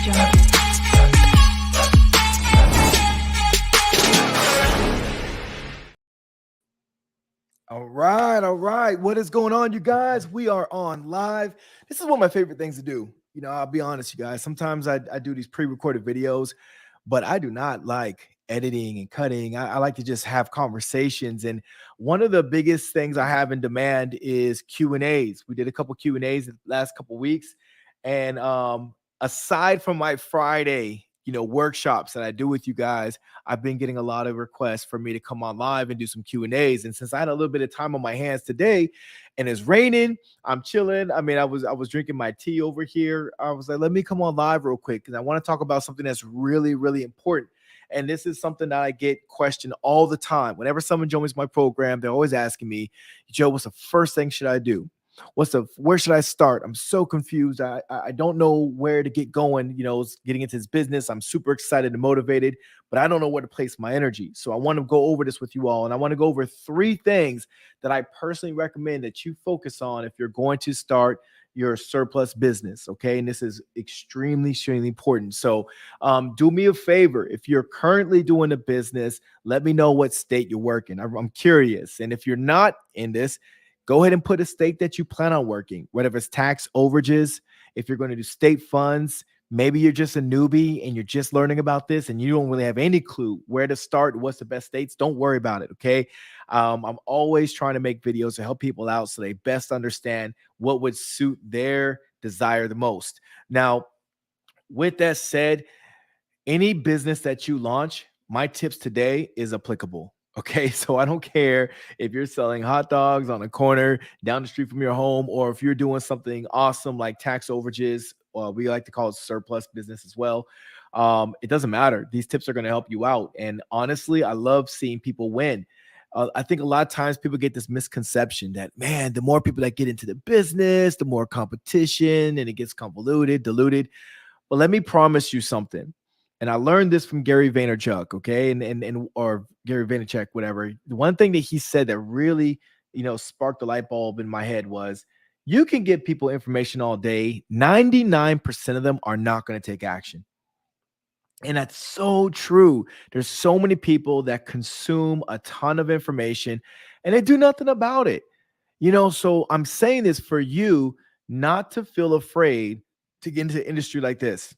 All right, all right. What is going on, you guys? We are on live. This is one of my favorite things to do. I'll be honest, you guys. Sometimes I do these pre-recorded videos, but I do not like editing and cutting. I like to just have conversations. And one of the biggest things I have in demand is Q&As. We did a couple Q&As the last couple weeks. And aside from my Friday, workshops that I do with you guys, I've been getting a lot of requests for me to come on live and do some Q&As. And since I had a little bit of time on my hands today and it's raining, I'm chilling. I mean, I was drinking my tea over here. I was like, let me come on live real quick because I want to talk about something that's really, really important. And this is something that I get questioned all the time. Whenever someone joins my program, they're always asking me, Joe, what's the first thing should I do? Where should I start? I'm so confused. I don't know where to get going, getting into this business. I'm super excited and motivated, but I don't know where to place my energy. So I want to go over this with you all. And I want to go over 3 things that I personally recommend that you focus on if you're going to start your surplus business. Okay. And this is extremely, extremely important. So do me a favor. If you're currently doing a business, let me know what state you're working. I'm curious. And if you're not in this, go ahead and put a state that you plan on working, whether it's tax overages, if you're going to do state funds, maybe you're just a newbie and you're just learning about this and you don't really have any clue where to start, what's the best states, don't worry about it, okay? I'm always trying to make videos to help people out so they best understand what would suit their desire the most. Now, with that said, any business that you launch, my tips today is applicable. Okay, so I don't care if you're selling hot dogs on a corner down the street from your home, or if you're doing something awesome like tax overages, or we like to call it surplus business as well. It doesn't matter. These tips are going to help you out. And honestly, I love seeing people win. I think a lot of times people get this misconception that, man, the more people that get into the business, the more competition and it gets convoluted, diluted. But let me promise you something. And I learned this from Gary Vaynerchuk, okay, and or Gary Vaynerchuk, whatever. The one thing that he said that really, sparked the light bulb in my head was, you can give people information all day. 99% of them are not going to take action. And that's so true. There's so many people that consume a ton of information and they do nothing about it. So I'm saying this for you not to feel afraid to get into an industry like this.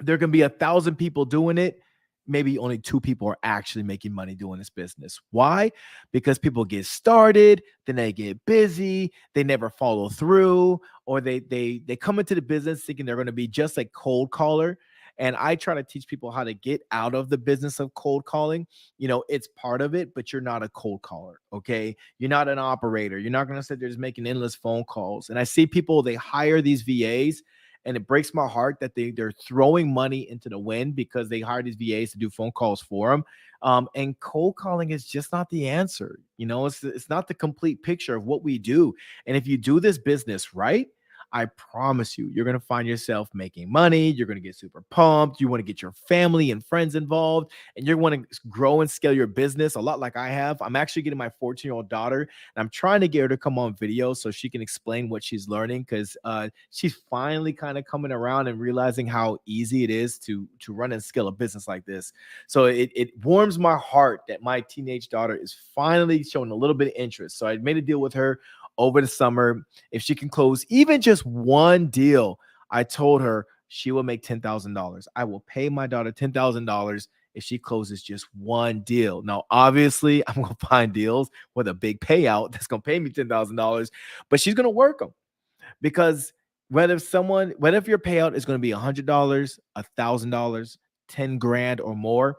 There can be 1,000 people doing it. Maybe only 2 people are actually making money doing this business. Why? Because people get started, then they get busy, they never follow through, or they come into the business thinking they're going to be just a cold caller. And I try to teach people how to get out of the business of cold calling. It's part of it, but you're not a cold caller. Okay. You're not an operator. You're not going to sit there just making endless phone calls. And I see people, they hire these VAs. And it breaks my heart that they're throwing money into the wind because they hire these VAs to do phone calls for them. And cold calling is just not the answer. It's not the complete picture of what we do. And if you do this business right, I promise you, you're going to find yourself making money. You're going to get super pumped. You want to get your family and friends involved, and you want to grow and scale your business a lot like I have. I'm actually getting my 14-year-old daughter, and I'm trying to get her to come on video so she can explain what she's learning, because she's finally kind of coming around and realizing how easy it is to run and scale a business like this. So it warms my heart that my teenage daughter is finally showing a little bit of interest. So I made a deal with her over the summer. If she can close even just one deal, I told her she will make $10,000. I will pay my daughter $10,000 if she closes just one deal. Now, obviously, I'm going to find deals with a big payout that's going to pay me $10,000, but she's going to work them, because whether if your payout is going to be $100, $1,000, 10 grand or more,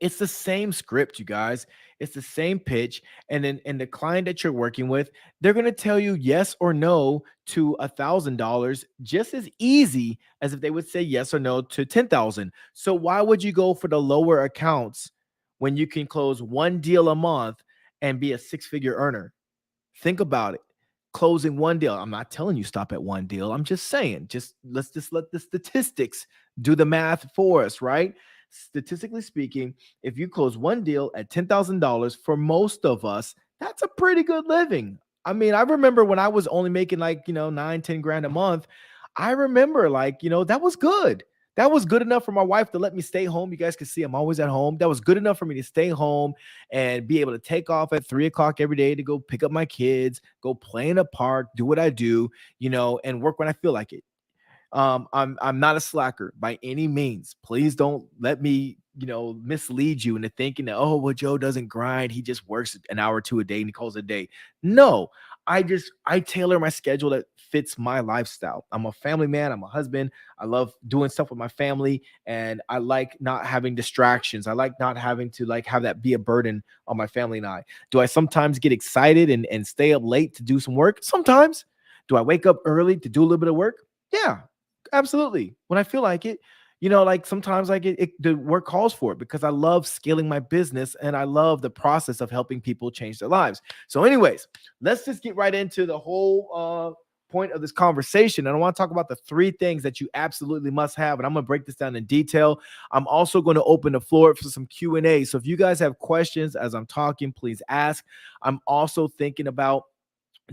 it's the same script, you guys. It's the same pitch. And then the client that you're working with, they're going to tell you yes or no to $1,000 just as easy as if they would say yes or no to 10,000. So why would you go for the lower accounts when you can close one deal a month and be a 6-figure earner? Think about it. Closing one deal. I'm not telling you stop at one deal. I'm just saying, let's let the statistics do the math for us, right? Statistically speaking, if you close one deal at $10,000, for most of us, that's a pretty good living. I mean, I remember when I was only making 9, 10 grand a month. I remember that was good. That was good enough for my wife to let me stay home. You guys can see I'm always at home. That was good enough for me to stay home and be able to take off at 3 o'clock every day to go pick up my kids, go play in the park, do what I do, and work when I feel like it. I'm not a slacker by any means. Please don't let me, mislead you into thinking that, oh, well, Joe doesn't grind. He just works an hour or two a day and he calls it a day. No, I tailor my schedule that fits my lifestyle. I'm a family man. I'm a husband. I love doing stuff with my family, and I like not having distractions. I like not having to have that be a burden on my family and I. Do I sometimes get excited and stay up late to do some work? Sometimes. Do I wake up early to do a little bit of work? Yeah, absolutely. When I feel like it, sometimes the work calls for it because I love scaling my business and I love the process of helping people change their lives. So, anyways, let's just get right into the whole point of this conversation. And I want to talk about the 3 things that you absolutely must have. And I'm going to break this down in detail. I'm also going to open the floor for some Q&A. So if you guys have questions as I'm talking, please ask. I'm also thinking about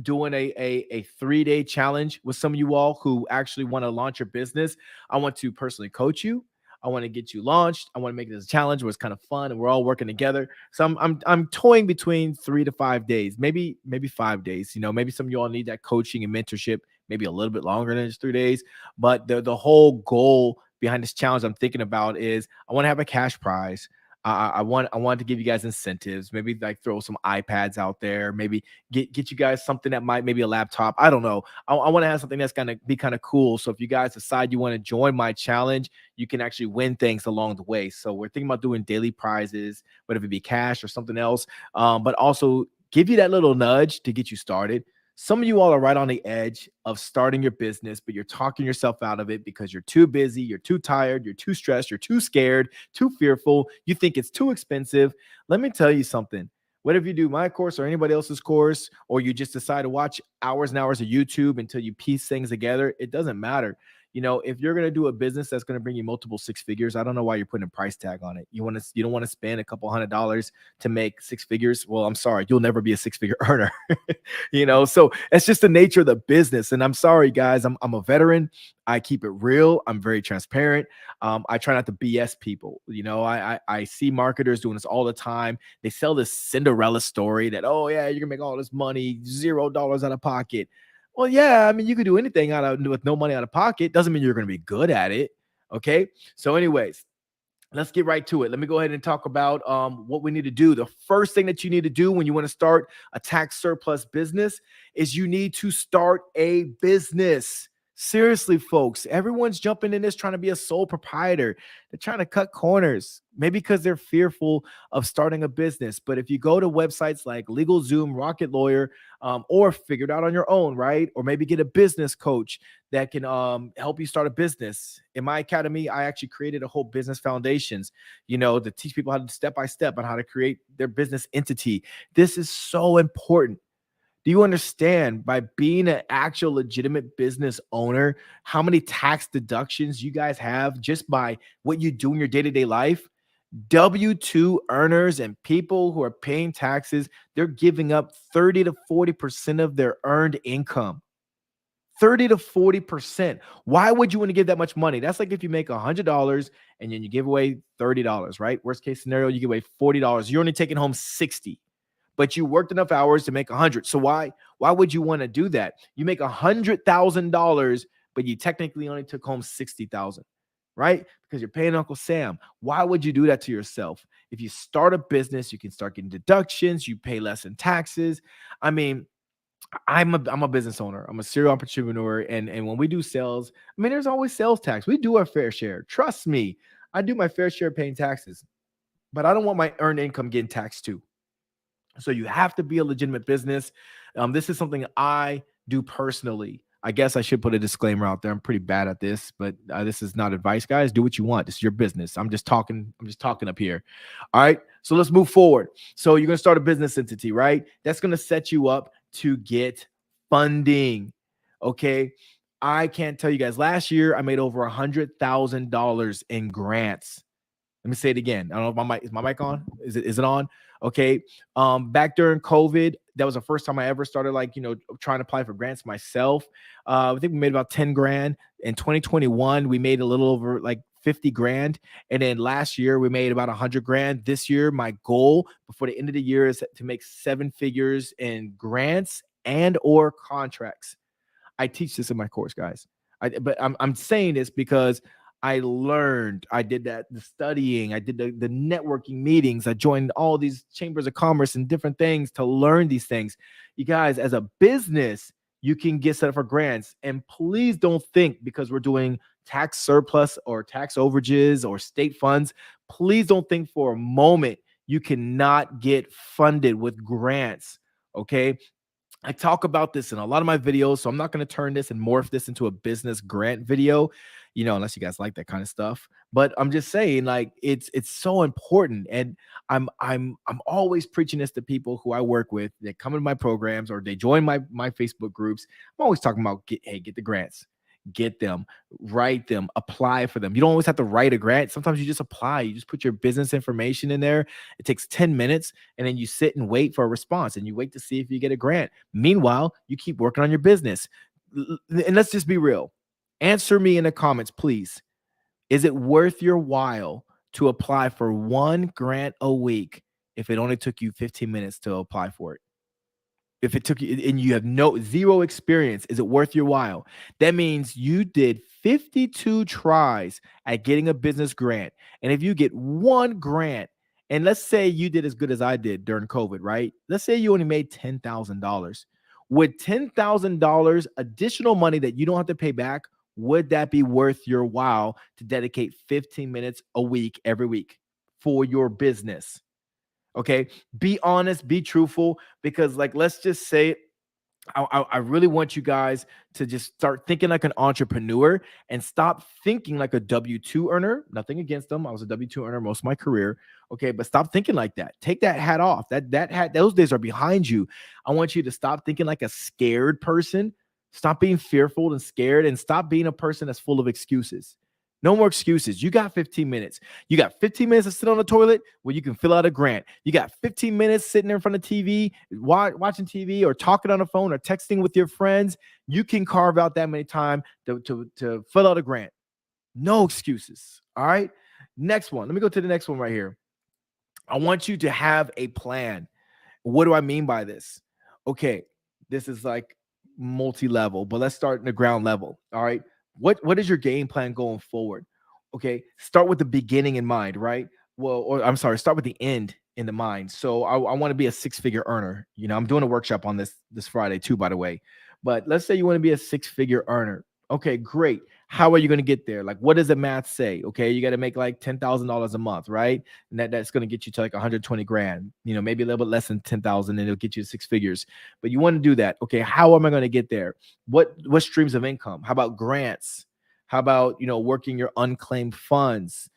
doing a 3-day challenge with some of you all who actually want to launch your business. I want to personally coach you. I want to get you launched. I want to make this a challenge where it's kind of fun and we're all working together. So I'm toying between 3 to 5 days, maybe 5 days. Maybe some of you all need that coaching and mentorship, maybe a little bit longer than just 3 days. But the whole goal behind this challenge I'm thinking about is I want to have a cash prize. I want to give you guys incentives, maybe throw some iPads out there, maybe get you guys something that might, maybe a laptop. I don't know. I want to have something that's going to be kind of cool. So if you guys decide you want to join my challenge, you can actually win things along the way. So we're thinking about doing daily prizes, whether it be cash or something else, but also give you that little nudge to get you started. Some of you all are right on the edge of starting your business, but you're talking yourself out of it because you're too busy, you're too tired, you're too stressed, you're too scared, too fearful. You think it's too expensive. Let me tell you something. Whether if you do my course or anybody else's course, or you just decide to watch hours and hours of YouTube until you piece things together, it doesn't matter. If you're going to do a business that's going to bring you multiple 6 figures, I don't know why you're putting a price tag on it. You don't want to spend a couple $100s to make 6 figures. Well, I'm sorry, you'll never be a 6-figure earner. So it's just the nature of the business. And I'm sorry, guys, I'm a veteran. I keep it real. I'm very transparent. I try not to BS people. I see marketers doing this all the time. They sell this Cinderella story that, oh yeah, you're gonna make all this money, $0 out of pocket. Well, yeah, I mean, you could do anything with no money out of pocket. Doesn't mean you're going to be good at it. Okay. So, anyways, let's get right to it. Let me go ahead and talk about what we need to do. The first thing that you need to do when you want to start a tax surplus business is you need to start a business. Seriously, folks, everyone's jumping in this trying to be a sole proprietor. They're trying to cut corners, maybe because they're fearful of starting a business. But if you go to websites like LegalZoom, Rocket Lawyer, or figure it out on your own, right? Or maybe get a business coach that can help you start a business. In my academy, I actually created a whole business foundations, to teach people how to step by step on how to create their business entity. This is so important. Do you understand, by being an actual legitimate business owner, how many tax deductions you guys have just by what you do in your day-to-day life? W-2 earners and people who are paying taxes, they're giving up 30 to 40% of their earned income. 30 to 40%. Why would you want to give that much money? That's like if you make $100 and then you give away $30, right? Worst case scenario, you give away $40. You're only taking home 60. But you worked enough hours to make 100. So why would you want to do that? You make $100,000, but you technically only took home 60,000, right? Because you're paying Uncle Sam. Why would you do that to yourself? If you start a business, you can start getting deductions. You pay less in taxes. I mean, I'm a business owner. I'm a serial entrepreneur. And when we do sales, I mean, there's always sales tax. We do our fair share. Trust me, I do my fair share of paying taxes, but I don't want my earned income getting taxed too. So you have to be a legitimate business. This is something I do personally. I guess I should put a disclaimer out there. I'm pretty bad at this, but this is not advice, guys. Do what you want. This is your business. I'm just talking up here. All right. So let's move forward. So you're going to start a business entity, right? That's going to set you up to get funding. Okay. I can't tell you guys. Last year, I made over $100,000 in grants. Let me say it again. I don't know if is my mic on? Is it on? Okay. Back during COVID, that was the first time I ever started trying to apply for grants myself. I think we made about 10 grand. In 2021, we made a little over 50 grand. And then last year we made about 100 grand. This year, my goal before the end of the year is to make 7 figures in grants and or contracts. I teach this in my course, guys. But I'm saying this because I learned, I did that, the studying, I did the networking meetings, I joined all these chambers of commerce and different things to learn these things. You guys, as a business, you can get set up for grants. And please don't think because we're doing tax surplus or tax overages or state funds, please don't think for a moment you cannot get funded with grants. Okay. I talk about this in a lot of my videos, so I'm not going to turn this and morph this into a business grant video, unless you guys like that kind of stuff. But I'm just saying, like, it's so important, and I'm always preaching this to people who I work with that come into my programs or they join my Facebook groups. I'm always talking about get the grants. Get them, write them, apply for them. You don't always have to write a grant. Sometimes you just apply. You just put your business information in there. It takes 10 minutes, and then you sit and wait for a response, and you wait to see if you get a grant. Meanwhile, you keep working on your business. And let's just be real. Answer me in the comments, please. Is it worth your while to apply for one grant a week if it only took you 15 minutes to apply for it? If it took you and you have zero experience, is it worth your while? That means you did 52 tries at getting a business grant. And if you get one grant, and let's say you did as good as I did during COVID, right? Let's say you only made $10,000. With $10,000 additional money that you don't have to pay back, would that be worth your while to dedicate 15 minutes a week every week for your business? Okay, be honest, be truthful, because like, let's just say I really want you guys to just start thinking like an entrepreneur and stop thinking like a W-2 earner. Nothing against them. I was a W-2 earner most of my career. Okay, but stop thinking like that. Take that hat off. That hat, those days are behind you. I want you to stop thinking like a scared person. Stop being fearful and scared, and stop being a person that's full of excuses. No more excuses. You got 15 minutes. You got 15 minutes to sit on the toilet where you can fill out a grant. You got 15 minutes sitting there in front of TV, watching TV or talking on the phone or texting with your friends. You can carve out that many time to fill out a grant. No excuses. All right. Next one. Let me go to the next one right here. I want you to have a plan. What do I mean by this? Okay. This is like multi-level, but let's start in the ground level. All right. What is your game plan going forward? Okay, start with the beginning in mind, right? Well, or I'm sorry, start with the end in the mind. So I want to be a six-figure earner. I'm doing a workshop on this Friday too, by the way. But let's say you want to be a six-figure earner. Okay, great. How are you going to get there? Like, what does the math say? Okay, you got to make like $10,000 a month, right? And that's going to get you to like 120 grand. Maybe a little bit less than 10,000, and it'll get you to six figures. But you want to do that. Okay, how am I going to get there? What streams of income? How about grants? How about working your unclaimed funds?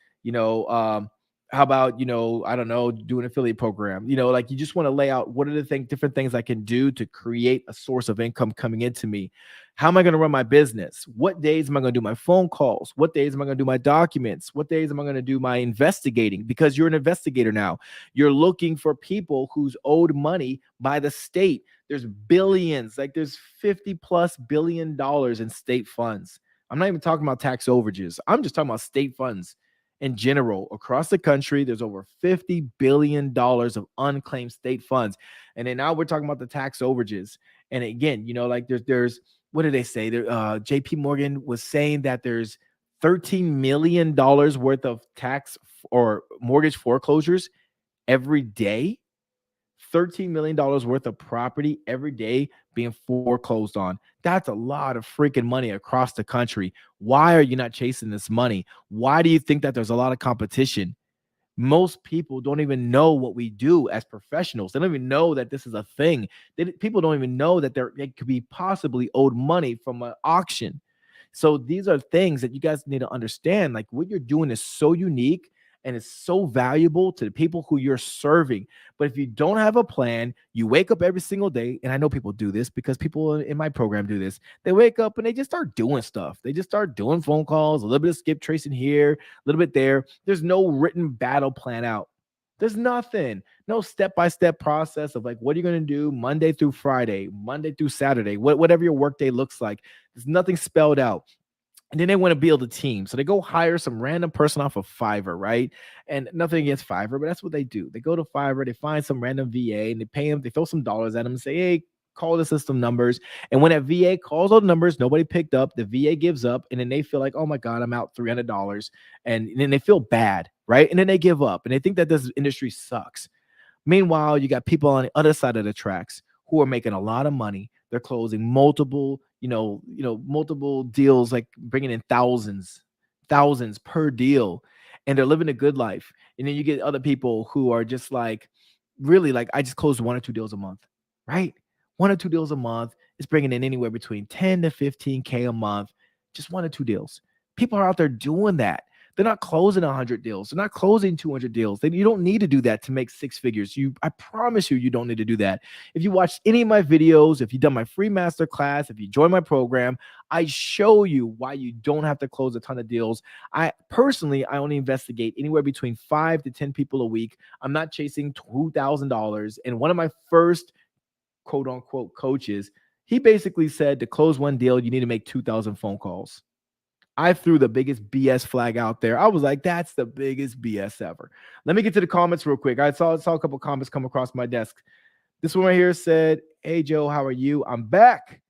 How about I don't know, do an affiliate program? Like, you just want to lay out what are the different things I can do to create a source of income coming into me. How am I going to run my business? What days am I going to do my phone calls? What days am I going to do my documents? What days am I going to do my investigating? Because you're an investigator now. You're looking for people who's owed money by the state. There's billions, like there's $50+ billion in state funds. I'm not even talking about tax overages. I'm just talking about state funds in general. Across the country, there's over $50 billion of unclaimed state funds. And then now we're talking about the tax overages. And again, like there's what did they say? JP Morgan was saying that there's $13 million worth of tax or mortgage foreclosures every day. $13 million worth of property every day being foreclosed on. That's a lot of freaking money across the country. Why are you not chasing this money? Why do you think that there's a lot of competition? Most people don't even know what we do as professionals. They don't even know that this is a thing. People don't even know that they could be possibly owed money from an auction. So these are things that you guys need to understand. Like, what you're doing is so unique and it's so valuable to the people who you're serving. But if you don't have a plan, you wake up every single day, and I know people do this because people in my program do this. They wake up and they just start doing stuff. They just start doing phone calls, a little bit of skip tracing here, a little bit there. There's no written battle plan out. There's nothing, no step-by-step process of like, what are you going to do Monday through Friday, Monday through Saturday, whatever your workday looks like. There's nothing spelled out. And then they want to build a team. So they go hire some random person off of Fiverr, right? And nothing against Fiverr, but that's what they do. They go to Fiverr, they find some random VA and they pay him, they throw some dollars at him and say, hey, call the system numbers. And when that VA calls all the numbers, nobody picked up, the VA gives up, and then they feel like, oh my God, I'm out $300. And then they feel bad, right? And then they give up and they think that this industry sucks. Meanwhile, you got people on the other side of the tracks who are making a lot of money. They're closing multiple, multiple deals, like bringing in thousands per deal, and they're living a good life. And then you get other people who are just like, really, like, I just closed 1 or 2 deals a month, right? 1 or 2 deals a month is bringing in anywhere between 10 to 15K a month, just 1 or 2 deals. People are out there doing that. They're not closing 100 deals. They're not closing 200 deals. You don't need to do that to make 6 figures. I promise you, you don't need to do that. If you watch any of my videos, if you've done my free masterclass, if you join my program, I show you why you don't have to close a ton of deals. I only investigate anywhere between 5 to 10 people a week. I'm not chasing $2,000. And one of my first quote unquote coaches, he basically said to close one deal, you need to make 2,000 phone calls. I threw the biggest BS flag out there. I was like, that's the biggest BS ever. Let me get to the comments real quick. I saw a couple comments come across my desk. This one right here said, hey, Joe, how are you? I'm back.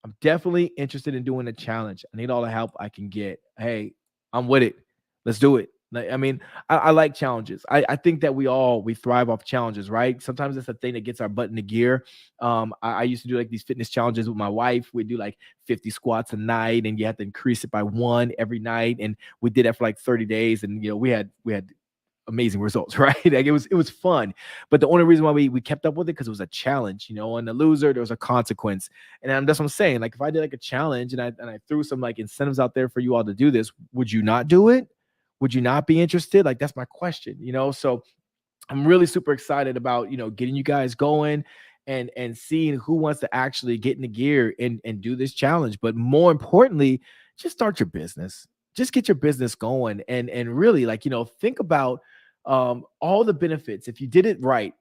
I'm definitely interested in doing a challenge. I need all the help I can get. Hey, I'm with it. Let's do it. I mean, I like challenges. I think that we thrive off challenges, right? Sometimes it's a thing that gets our butt into gear. I used to do like these fitness challenges with my wife. We'd do like 50 squats a night, and you have to increase it by 1 every night. And we did that for like 30 days, and we had amazing results, right? Like it was fun. But the only reason why we kept up with it because it was a challenge, and the loser, there was a consequence. And that's what I'm saying. Like if I did like a challenge and I threw some like incentives out there for you all to do this, would you not do it? Would you not be interested? Like that's my question, So I'm really super excited about, getting you guys going and seeing who wants to actually get in the gear and do this challenge. But more importantly, just start your business. Just get your business going and really like, think about all the benefits. If you did it right,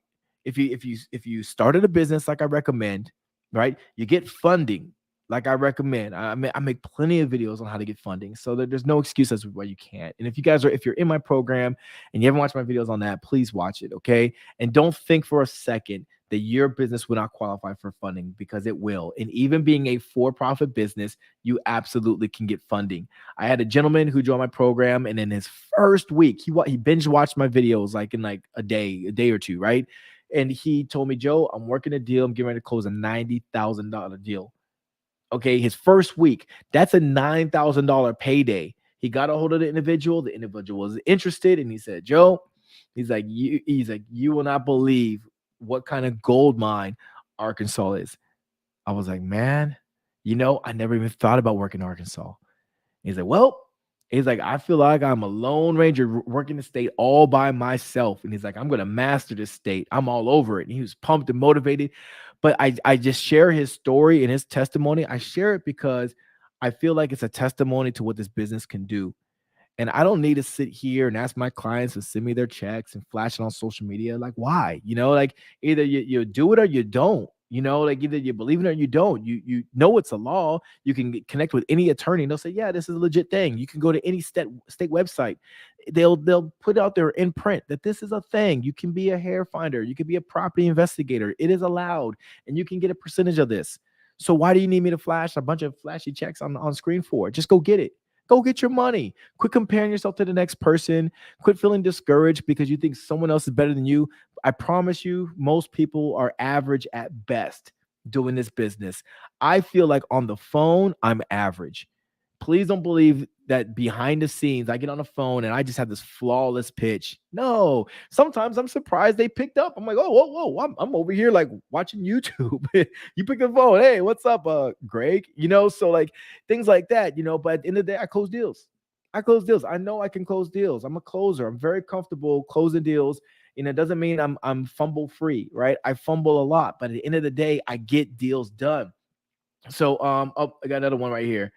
if you started a business like I recommend, right? You get funding like I recommend. I make plenty of videos on how to get funding, so there's no excuse as to why you can't. And if you're in my program and you haven't watched my videos on that, please watch it, okay? And don't think for a second that your business will not qualify for funding, because it will. And even being a for-profit business, you absolutely can get funding. I had a gentleman who joined my program, and in his first week, he binge watched my videos like in like a day or two, right? And he told me, Joe, I'm working a deal. I'm getting ready to close a $90,000 deal. Okay, his first week, that's a $9,000 payday. He got a hold of the individual. The individual was interested, and he said, Joe, he's like, you will not believe what kind of gold mine Arkansas is. I was like, man, I never even thought about working in Arkansas. He's like, well, I feel like I'm a lone ranger working the state all by myself. And he's like, I'm going to master this state. I'm all over it. And he was pumped and motivated. But I just share his story and his testimony. I share it because I feel like it's a testimony to what this business can do. And I don't need to sit here and ask my clients to send me their checks and flash it on social media. Like, why? Like either you do it or you don't. Like either you believe in it or you don't. You know it's a law. You can connect with any attorney and they'll say, yeah, this is a legit thing. You can go to any state website. They'll put out there in print that this is a thing. You can be a hair finder. You can be a property investigator. It is allowed, and you can get a percentage of this. So why do you need me to flash a bunch of flashy checks on screen for? Just go get it. Go get your money. Quit comparing yourself to the next person. Quit feeling discouraged because you think someone else is better than you. I promise you, most people are average at best doing this business. I feel like on the phone, I'm average. Please don't believe that behind the scenes, I get on the phone and I just have this flawless pitch. No, sometimes I'm surprised they picked up. I'm like, oh, whoa, I'm over here like watching YouTube. You pick the phone. Hey, what's up, Greg? So like things like that, but at the end of the day, I close deals. I know I can close deals. I'm a closer. I'm very comfortable closing deals. It doesn't mean I'm fumble free, right? I fumble a lot, but at the end of the day, I get deals done. So I got another one right here.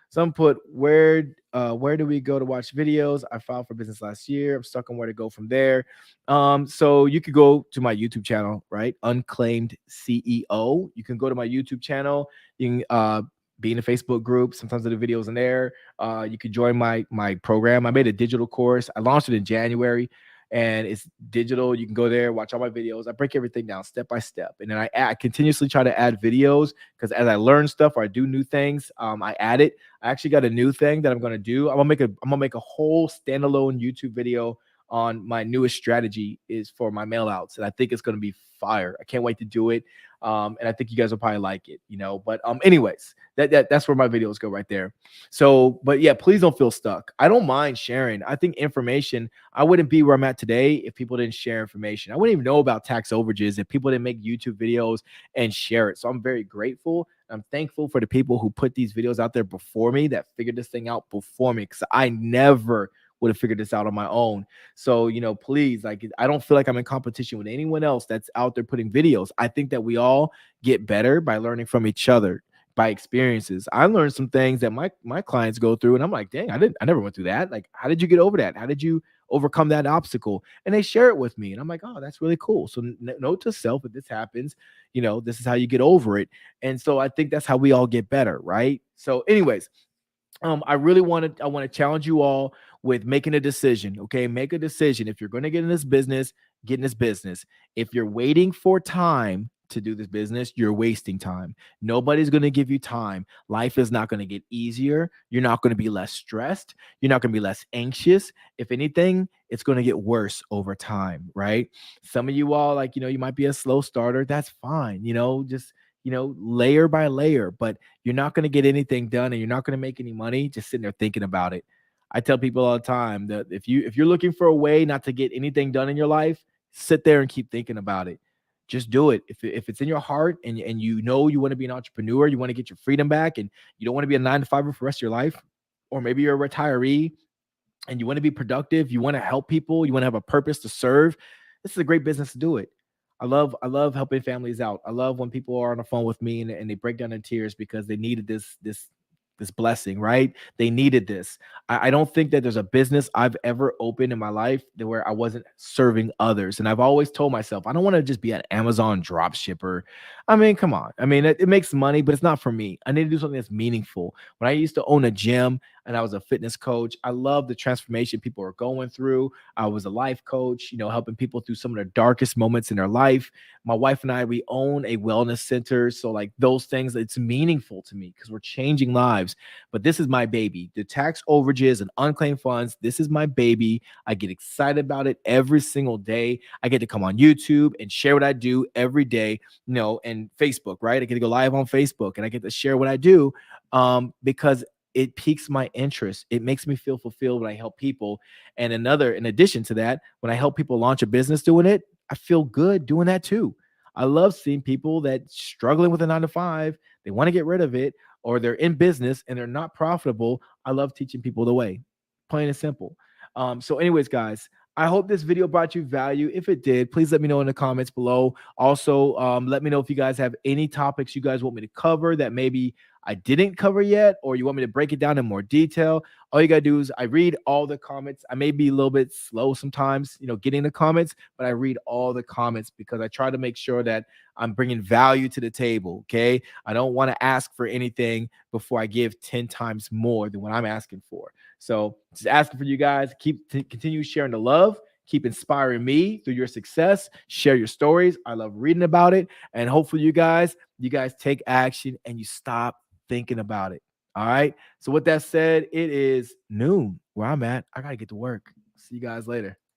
Some put, where do we go to watch videos? I filed for business last year. I'm stuck on where to go from there. So you could go to my YouTube channel, right? Unclaimed CEO. You can go to my YouTube channel. You can be in a Facebook group. Sometimes I do videos in there. You can join my program. I made a digital course. I launched it in January, and it's digital. You can go there, watch all my videos. I break everything down step by step, and then I continuously try to add videos because as I learn stuff or I do new things, I add it. I actually got a new thing that I'm gonna do. I'm gonna make a whole standalone YouTube video on my newest strategy is for my mail outs, and I think it's gonna be fire. I can't wait to do it. And I think you guys will probably like it, But anyways, that's where my videos go right there. So, but yeah, please don't feel stuck. I don't mind sharing. I think information. I wouldn't be where I'm at today if people didn't share information. I wouldn't even know about tax overages if people didn't make YouTube videos and share it. So I'm very grateful. I'm thankful for the people who put these videos out there before me that figured this thing out before me because I never would have figured this out on my own. So, please, like, I don't feel like I'm in competition with anyone else that's out there putting videos. I think that we all get better by learning from each other, by experiences. I learned some things that my clients go through, and I'm like, dang, I never went through that. Like, how did you get over that? How did you overcome that obstacle? And they share it with me, and I'm like, oh, that's really cool. So note to self, if this happens, this is how you get over it. And so I think that's how we all get better, right? So, anyways, I want to challenge you all with making a decision. Okay, make a decision. If you're going to get in this business, get in this business. If you're waiting for time to do this business, you're wasting time. Nobody's going to give you time. Life is not going to get easier. You're not going to be less stressed. You're not going to be less anxious. If anything, it's going to get worse over time, right? Some of you all, like, you might be a slow starter. That's fine. Just layer by layer, but you're not going to get anything done and you're not going to make any money just sitting there thinking about it. I tell people all the time that if you're looking for a way not to get anything done in your life, sit there and keep thinking about it. Just do it. If it's in your heart and you want to be an entrepreneur, you want to get your freedom back, and you don't want to be a 9 to 5 for the rest of your life, or maybe you're a retiree and you want to be productive, you want to help people, you want to have a purpose to serve, this is a great business to do it. I love helping families out. I love when people are on the phone with me and they break down in tears because they needed this blessing, right? They needed this. I don't think that there's a business I've ever opened in my life where I wasn't serving others. And I've always told myself, I don't want to just be an Amazon drop shipper. I mean, come on. I mean, it makes money, but it's not for me. I need to do something that's meaningful. When I used to own a gym and I was a fitness coach, I love the transformation people are going through. I was a life coach, helping people through some of the darkest moments in their life. My wife and I, we own a wellness center. So, like, those things, it's meaningful to me because we're changing lives. But this is my baby. The tax overages and unclaimed funds, this is my baby. I get excited about it every single day. I get to come on YouTube and share what I do every day, and Facebook, right? I get to go live on Facebook and I get to share what I do because it piques my interest. It makes me feel fulfilled when I help people. And in addition to that, when I help people launch a business doing it, I feel good doing that too. I love seeing people that struggling with a 9 to 5, they want to get rid of it, or they're in business and they're not profitable. I love teaching people the way, plain and simple. So anyways, guys, I hope this video brought you value. If it did, please let me know in the comments below. Also, let me know if you guys have any topics you guys want me to cover that maybe I didn't cover yet, or you want me to break it down in more detail. All you gotta do is I read all the comments. I may be a little bit slow sometimes, getting the comments, but I read all the comments because I try to make sure that I'm bringing value to the table. Okay. I don't want to ask for anything before I give 10 times more than what I'm asking for. So just asking for you guys, continue sharing the love, keep inspiring me through your success, share your stories. I love reading about it. And hopefully you guys take action and you stop thinking about it. All right. So with that said, it is noon where I'm at. I got to get to work. See you guys later.